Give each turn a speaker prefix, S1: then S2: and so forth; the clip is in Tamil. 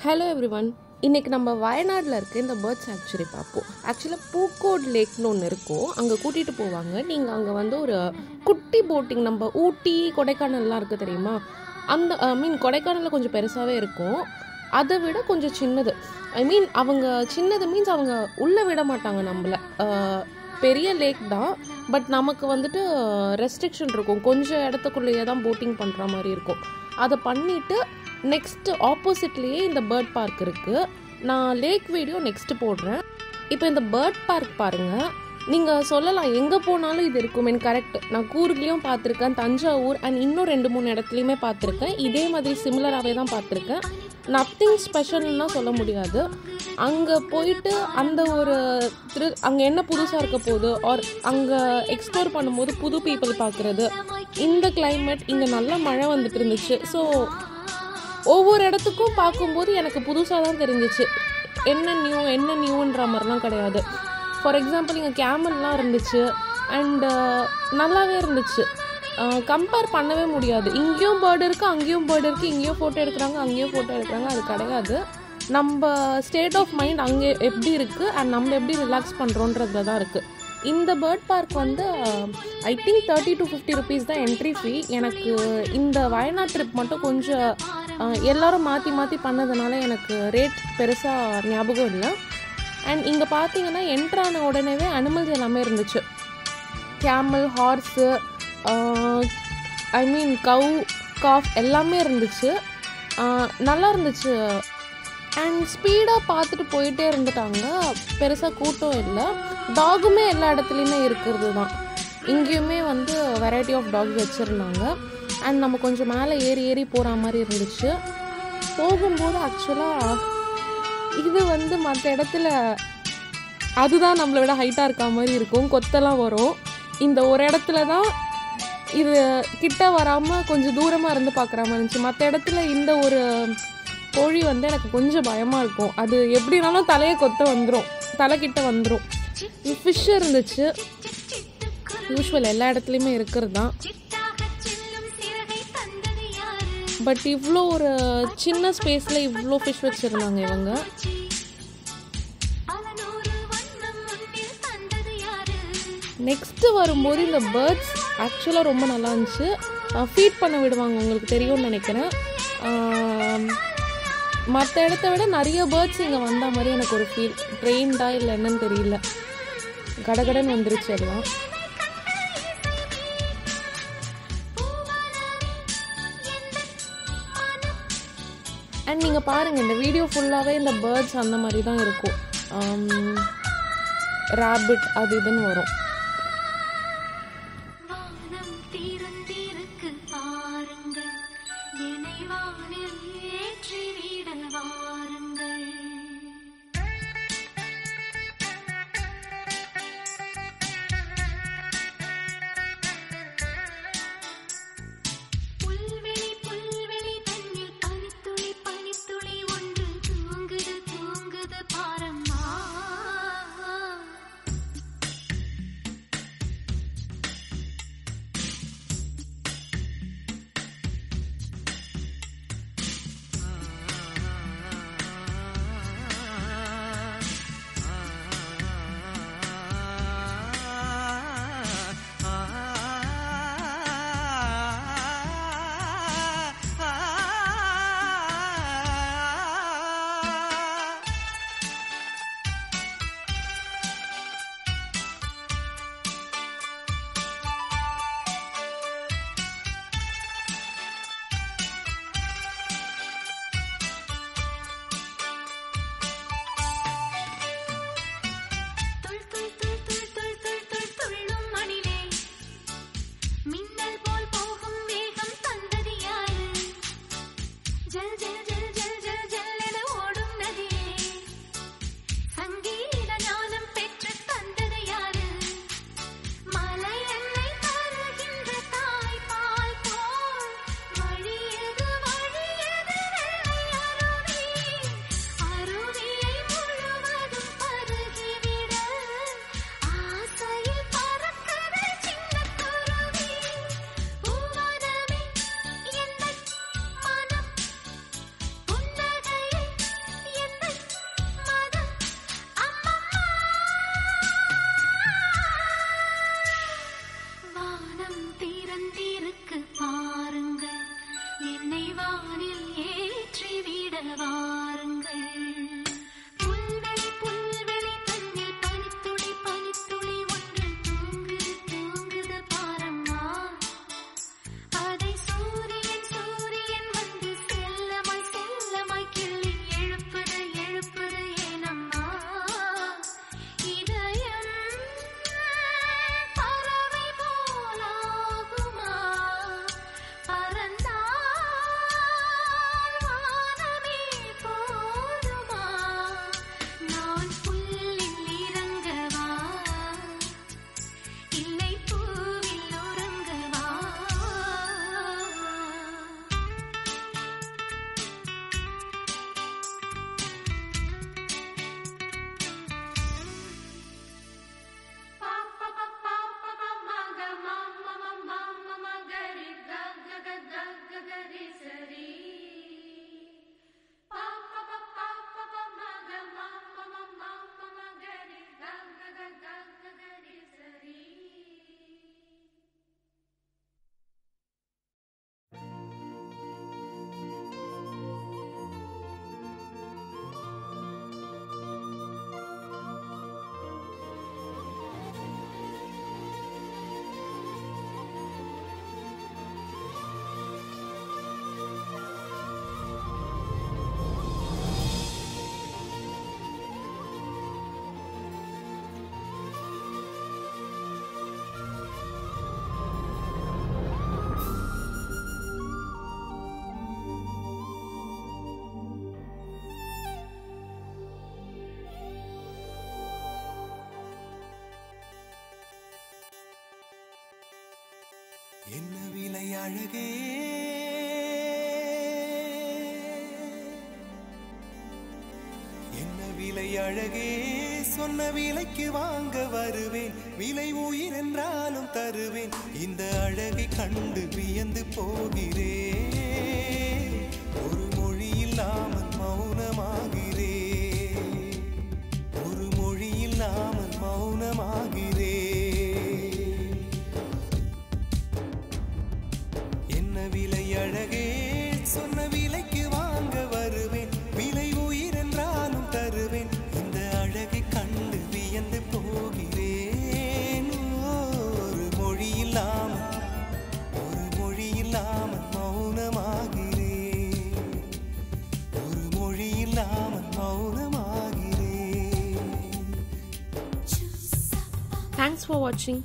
S1: Hello everyone. இன்றைக்கி நம்ம வயநாட்டில் இருக்க இந்த பேர்ட் சாங்சுரி பார்ப்போம். ஆக்சுவலாக பூக்கோட் லேக்னு ஒன்று இருக்கும், அங்கே கூட்டிகிட்டு போவாங்க. நீங்கள் அங்கே வந்து ஒரு குட்டி போட்டிங், நம்ம ஊட்டி கொடைக்கானல்லாம் இருக்குது தெரியுமா, அந்த கொடைக்கானலில் கொஞ்சம் பெருசாகவே இருக்கும், அதை விட கொஞ்சம் சின்னது. அவங்க சின்னது மீன்ஸ் அவங்க உள்ளே விட மாட்டாங்க நம்மளை. பெரிய லேக் தான், பட் நமக்கு வந்துட்டு ரெஸ்ட்ரிக்ஷன் இருக்கும், கொஞ்சம் இடத்துக்குள்ளேயே தான் போட்டிங் பண்ணுற மாதிரி இருக்கும். அதை பண்ணிவிட்டு நெக்ஸ்ட்டு ஆப்போசிட்லேயே இந்த பேர்ட் பார்க் இருக்குது. நான் லேக் வீடியோ நெக்ஸ்ட்டு போடுறேன். இப்போ இந்த பேர்ட் பார்க் பாருங்கள், நீங்கள் சொல்லலாம் எங்கே போனாலும் இது இருக்கும். கரெக்ட், நான் கூர்லேயும் பார்த்துருக்கேன், தஞ்சாவூர் அண்ட் இன்னும் 2-3 இடத்துலையுமே பார்த்துருக்கேன். இதே மாதிரி சிமிலராகவே தான் பார்த்துருக்கேன். நத்திங் ஸ்பெஷல்னால் சொல்ல முடியாது. அங்கே போயிட்டு அந்த ஒரு அங்கே என்ன புதுசாக இருக்க போகுது, ஆர் அங்கே எக்ஸ்ப்ளோர் பண்ணும்போது புது பீப்புள் பார்க்குறது. இந்த கிளைமேட் இங்கே நல்லா மழை வந்துட்டு இருந்துச்சு. ஸோ ஒவ்வொரு இடத்துக்கும் பார்க்கும்போது எனக்கு புதுசாக தான் தெரிஞ்சிச்சு. என்ன நியூன்ற மாதிரிலாம் கிடையாது. ஃபார் எக்ஸாம்பிள் இங்கே கேமல்லாம் இருந்துச்சு அண்டு நல்லாவே இருந்துச்சு. கம்பேர் பண்ணவே முடியாது. இங்கேயும் பேர்டு இருக்குது, அங்கேயும் பேர்டு இருக்குது, இங்கேயும் ஃபோட்டோ எடுக்கிறாங்க, அங்கேயும் ஃபோட்டோ எடுக்கிறாங்க. அது கிடையாது. நம்ம ஸ்டேட் ஆஃப் மைண்ட் அங்கே எப்படி இருக்குது அண்ட் நம்ம எப்படி ரிலாக்ஸ் பண்ணுறோன்றதுல தான் இருக்குது. இந்த பேர்ட் பார்க் வந்து ஐ திங்க் 30 to 50 rupees தான் என்ட்ரி ஃபீ. எனக்கு இந்த வயநாட் ட்ரிப் மட்டும் கொஞ்சம் எல்லோரும் மாற்றி பண்ணதுனால எனக்கு ரேட் பெருசாக ஞாபகம் இல்லை. அண்ட் இங்கே பார்த்தீங்கன்னா என்ட்ரான உடனேவே அனிமல்ஸ் எல்லாமே இருந்துச்சு. கேமல், ஹார்ஸு, கவ், காஃப் எல்லாமே இருந்துச்சு. நல்லா இருந்துச்சு. அண்ட் ஸ்பீடாக பார்த்துட்டு போயிட்டே இருந்துட்டாங்க, பெருசாக கூட்டம் இல்லை. டாகுமே எல்லா இடத்துலையுமே இருக்கிறது தான். இங்கேயுமே வந்து வெரைட்டி ஆஃப் டாக்ஸ் வச்சுருந்தாங்க. அண்ட் நம்ம கொஞ்சம் மேலே ஏறி போகிற மாதிரி இருந்துச்சு. போகும்போது ஆக்சுவலாக இது வந்து மற்ற இடத்துல அதுதான் நம்மளை விட ஹைட்டாக இருக்க மாதிரி இருக்கும், கொத்தெல்லாம் வரும். இந்த ஒரு இடத்துல தான் இது கிட்ட வராமல் கொஞ்சம் தூரமாக இருந்து பார்க்குற மாதிரி இருந்துச்சு. மற்ற இடத்துல இந்த ஒரு கோழி வந்து எனக்கு கொஞ்சம் பயமாக இருக்கும். அது எப்படினாலும் தலையை கொத்த வந்துடும், தலைக்கிட்ட வந்துடும். ஃபிஷ் இருந்துச்சு, யூஸ்வல் எல்லா இடத்துலையுமே இருக்கிறது தான். பட் இவ்வளோ ஒரு சின்ன ஸ்பேஸில் இவ்வளோ ஃபிஷ் வச்சுருந்தாங்க இவங்க. நெக்ஸ்ட்டு வரும்போது இந்த பேர்ட்ஸ் ஆக்சுவலாக ரொம்ப நல்லா இருந்துச்சு. ஃபீட் பண்ண விடுவாங்க, உங்களுக்கு தெரியும்னு நினைக்கிறேன். மற்ற இடத்த விட நிறைய பேர்ட்ஸ் இங்கே வந்த மாதிரி எனக்கு ஒரு ஃபீல். ட்ரெயின்டா இல்லை என்னன்னு தெரியல, கடகடன்னு வந்துருச்சு எல்லாம். அண்ட் நீங்கள் பாருங்கள், இந்த வீடியோ ஃபுல்லாகவே இந்த பேர்ட்ஸ் அந்த மாதிரி தான் இருக்கும். ராபிட் அது இதுன்னு வரும்.
S2: என்ன விலை அழகே என்ன விலை அழகே சொன்ன விலைக்கு வாங்க வருவேன் விலை உயிர் என்றாலும் தருவேன் இந்த அழகை கண்டு வியந்து போகிறேன் ஒரு மொழி இல்லாமல் மௌனமாகிறேன் ஒரு மொழி இல்லாமல் மௌனமாகிறேன் விலை அழகே சொன்ன விலைக்கு வாங்க வருவேன் விலை உயிர் என்றாலும் தருவேன் இந்த அழகை கண்டு வியந்து போகிறேன் ஒரு மொழி இல்லாமல் மௌனமாகிறேன் ஒரு மொழி இல்லாமல் மௌனமாகிறேன்.
S1: Thanks for watching.